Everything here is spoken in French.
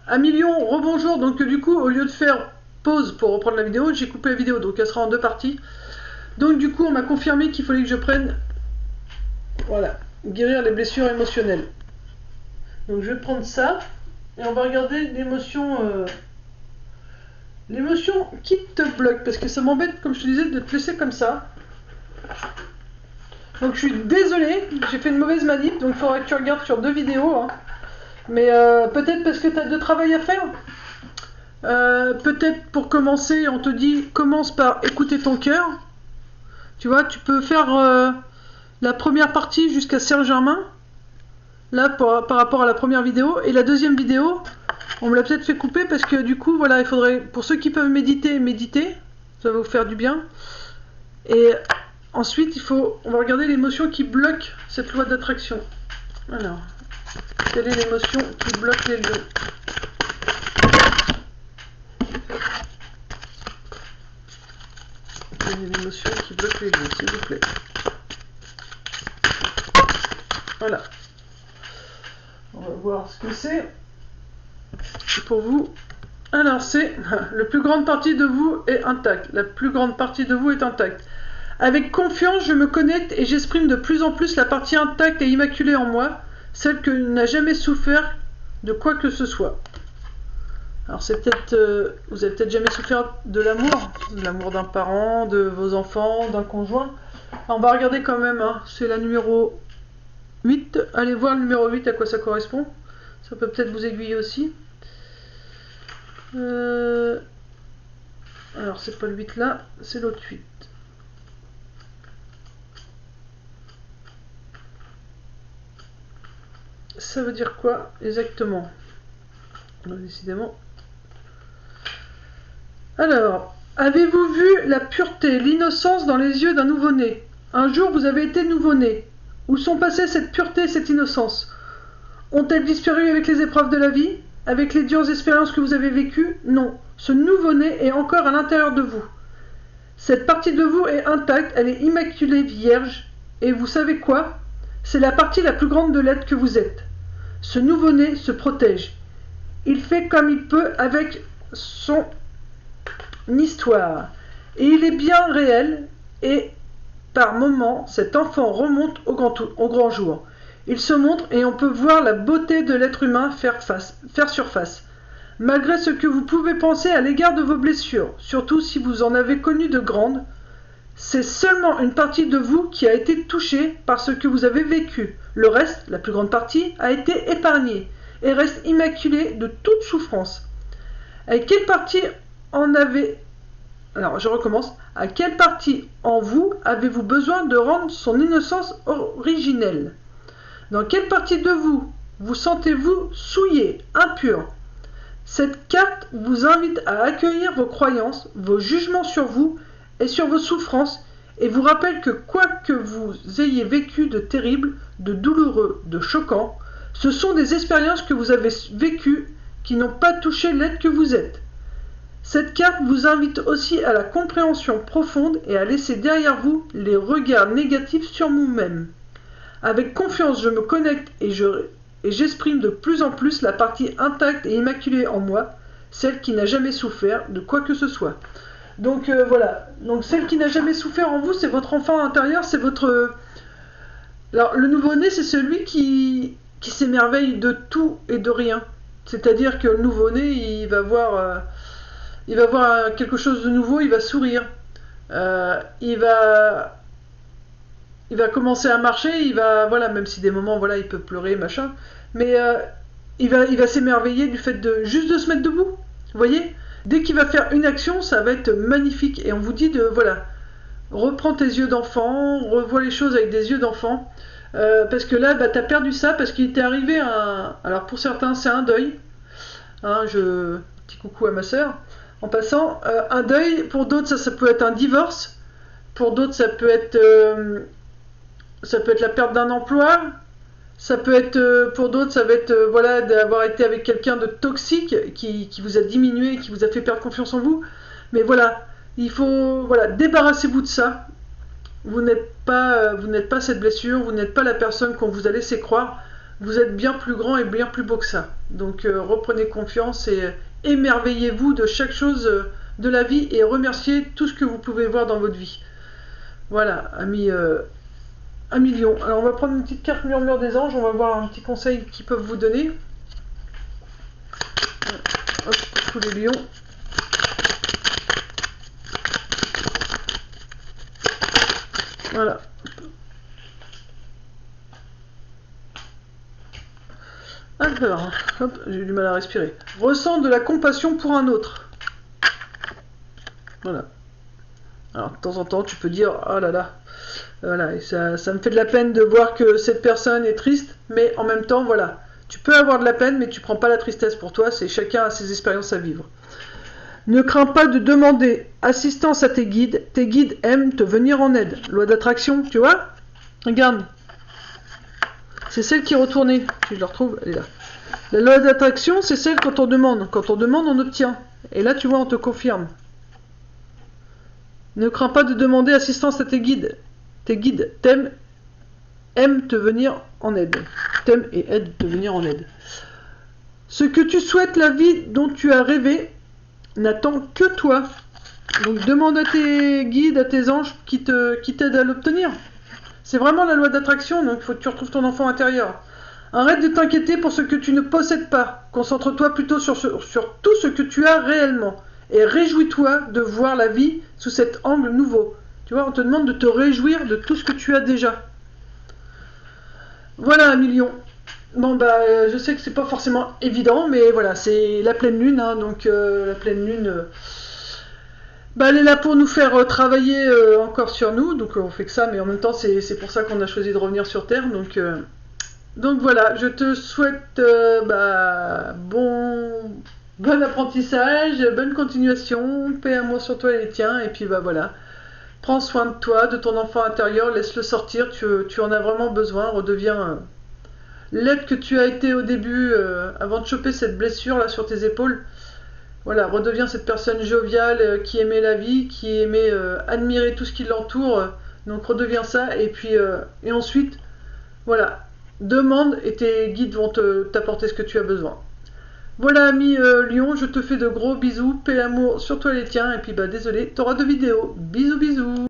1 million, rebonjour. Donc du coup, au lieu de faire pause pour reprendre la vidéo, j'ai coupé la vidéo, donc elle sera en 2 parties. Donc du coup, on m'a confirmé qu'il fallait que je prenne, voilà, guérir les blessures émotionnelles. Donc je vais prendre ça, et on va regarder l'émotion qui te bloque, parce que ça m'embête, comme je te disais, de te laisser comme ça. Donc je suis désolé, j'ai fait une mauvaise manip, donc il faudra que tu regardes sur 2 vidéos. Hein. Mais peut-être parce que tu as de travail à faire. Peut-être pour commencer, on te dit commence par écouter ton cœur. Tu vois, tu peux faire la première partie jusqu'à Saint-Germain. Là, par rapport à la première vidéo. Et la deuxième vidéo, on me l'a peut-être fait couper parce que du coup, voilà, il faudrait, pour ceux qui peuvent méditer, méditer. Ça va vous faire du bien. Et ensuite, on va regarder l'émotion qui bloque cette loi d'attraction. Alors, quelle est l'émotion qui bloque les lieux? Quelle est l'émotion qui bloque les lieux, s'il vous plaît? Voilà. On va voir ce que c'est pour vous. Alors, c'est la plus grande partie de vous est intacte. La plus grande partie de vous est intacte. Avec confiance, je me connecte et j'exprime de plus en plus la partie intacte et immaculée en moi, celle qui n'a jamais souffert de quoi que ce soit. Alors c'est peut-être, vous avez peut-être jamais souffert de l'amour d'un parent, de vos enfants, d'un conjoint. Alors, on va regarder quand même, hein. C'est la numéro 8. Allez voir le numéro 8, à quoi ça correspond. Ça peut peut-être vous aiguiller aussi. Alors c'est pas le 8 là, c'est l'autre 8. Ça veut dire quoi exactement? Décidément. Alors, avez-vous vu la pureté, l'innocence dans les yeux d'un nouveau-né? Un jour vous avez été nouveau-né. Où sont passées cette pureté et cette innocence? Ont-elles disparu avec les épreuves de la vie? Avec les dures expériences que vous avez vécues? Non, ce nouveau-né est encore à l'intérieur de vous. Cette partie de vous est intacte, elle est immaculée, vierge. Et vous savez quoi? C'est la partie la plus grande de l'être que vous êtes. Ce nouveau-né se protège. Il fait comme il peut avec son histoire. Et il est bien réel, et par moments, cet enfant remonte au grand jour. Il se montre et on peut voir la beauté de l'être humain faire surface. Malgré ce que vous pouvez penser à l'égard de vos blessures, surtout si vous en avez connu de grandes, c'est seulement une partie de vous qui a été touchée par ce que vous avez vécu. Le reste, la plus grande partie, a été épargnée et reste immaculée de toute souffrance. À quelle partie en avez... Alors, je recommence. À quelle partie en vous avez-vous besoin de rendre son innocence originelle? Dans quelle partie de vous vous sentez-vous souillé, impur? Cette carte vous invite à accueillir vos croyances, vos jugements sur vous et sur vos souffrances, et vous rappelle que quoi que vous ayez vécu de terrible, de douloureux, de choquant, ce sont des expériences que vous avez vécues qui n'ont pas touché l'être que vous êtes. Cette carte vous invite aussi à la compréhension profonde et à laisser derrière vous les regards négatifs sur vous-même. Avec confiance, je me connecte et j'exprime de plus en plus la partie intacte et immaculée en moi, celle qui n'a jamais souffert de quoi que ce soit. Donc voilà, donc celle qui n'a jamais souffert en vous, c'est votre enfant intérieur, c'est votre... Alors le nouveau-né, c'est celui qui s'émerveille de tout et de rien. C'est-à-dire que le nouveau-né, il va voir quelque chose de nouveau, il va sourire. Il va commencer à marcher, il va, voilà, même si des moments, voilà, il peut pleurer, machin, mais il va s'émerveiller du fait de juste de se mettre debout. Vous voyez? Dès qu'il va faire une action, ça va être magnifique. Et on vous dit de, voilà, reprends tes yeux d'enfant, revois les choses avec des yeux d'enfant. Parce que là, bah, t'as perdu ça, parce qu'il t'est arrivé un... Alors pour certains, c'est un deuil. Hein, petit coucou à ma soeur. En passant, un deuil, pour d'autres, ça peut être un divorce. Pour d'autres, ça peut être la perte d'un emploi. Ça peut être, pour d'autres, ça va être voilà, d'avoir été avec quelqu'un de toxique qui vous a diminué, qui vous a fait perdre confiance en vous. Mais voilà, il faut, voilà, débarrassez-vous de ça. Vous n'êtes pas cette blessure, vous n'êtes pas la personne qu'on vous a laissé croire. vous êtes bien plus grand et bien plus beau que ça. Donc reprenez confiance et émerveillez-vous de chaque chose de la vie et remerciez tout ce que vous pouvez voir dans votre vie. Voilà, amis, amis lions. Alors on va prendre une petite carte murmure des anges, on va voir un petit conseil qu'ils peuvent vous donner. Hop, tous les lions. Voilà. Alors, hop, j'ai eu du mal à respirer. Ressens de la compassion pour un autre. Voilà. Alors, de temps en temps, tu peux dire, oh là là, voilà, et ça me fait de la peine de voir que cette personne est triste, mais en même temps, voilà. Tu peux avoir de la peine, mais tu prends pas la tristesse pour toi, c'est chacun a ses expériences à vivre. Ne crains pas de demander assistance à tes guides aiment te venir en aide. Loi d'attraction, tu vois? Regarde. C'est celle qui est retournée. Si je la retrouve, elle est là. La loi d'attraction, c'est celle quand on demande. Quand on demande, on obtient. Et là, tu vois, on te confirme. Ne crains pas de demander assistance à tes guides. Tes guides aiment te venir en aide. T'aiment et aident te venir en aide. Ce que tu souhaites, la vie dont tu as rêvé, n'attend que toi. Donc demande à tes guides, à tes anges qui t'aident à l'obtenir. C'est vraiment la loi d'attraction, donc il faut que tu retrouves ton enfant intérieur. Arrête de t'inquiéter pour ce que tu ne possèdes pas. Concentre-toi plutôt sur tout ce que tu as réellement. Et réjouis-toi de voir la vie sous cet angle nouveau. Tu vois, on te demande de te réjouir de tout ce que tu as déjà. Voilà, un million. Bon, bah, je sais que c'est pas forcément évident, mais voilà, c'est la pleine lune, hein, donc la pleine lune, bah, elle est là pour nous faire travailler encore sur nous, donc on fait que ça, mais en même temps, c'est pour ça qu'on a choisi de revenir sur Terre, donc voilà, je te souhaite bah, bon apprentissage, bonne continuation, paix, amour sur toi et les tiens, et puis bah voilà. Prends soin de toi, de ton enfant intérieur, laisse-le sortir, tu en as vraiment besoin, redeviens l'être que tu as été au début, avant de choper cette blessure là sur tes épaules. Voilà, redeviens cette personne joviale qui aimait la vie, qui aimait admirer tout ce qui l'entoure. Donc redeviens ça, et puis et ensuite, voilà, demande et tes guides vont t'apporter ce que tu as besoin. Voilà, ami Lion, je te fais de gros bisous, paix, amour sur toi les tiens, et puis bah désolé, t'auras de vidéos. Bisous, bisous.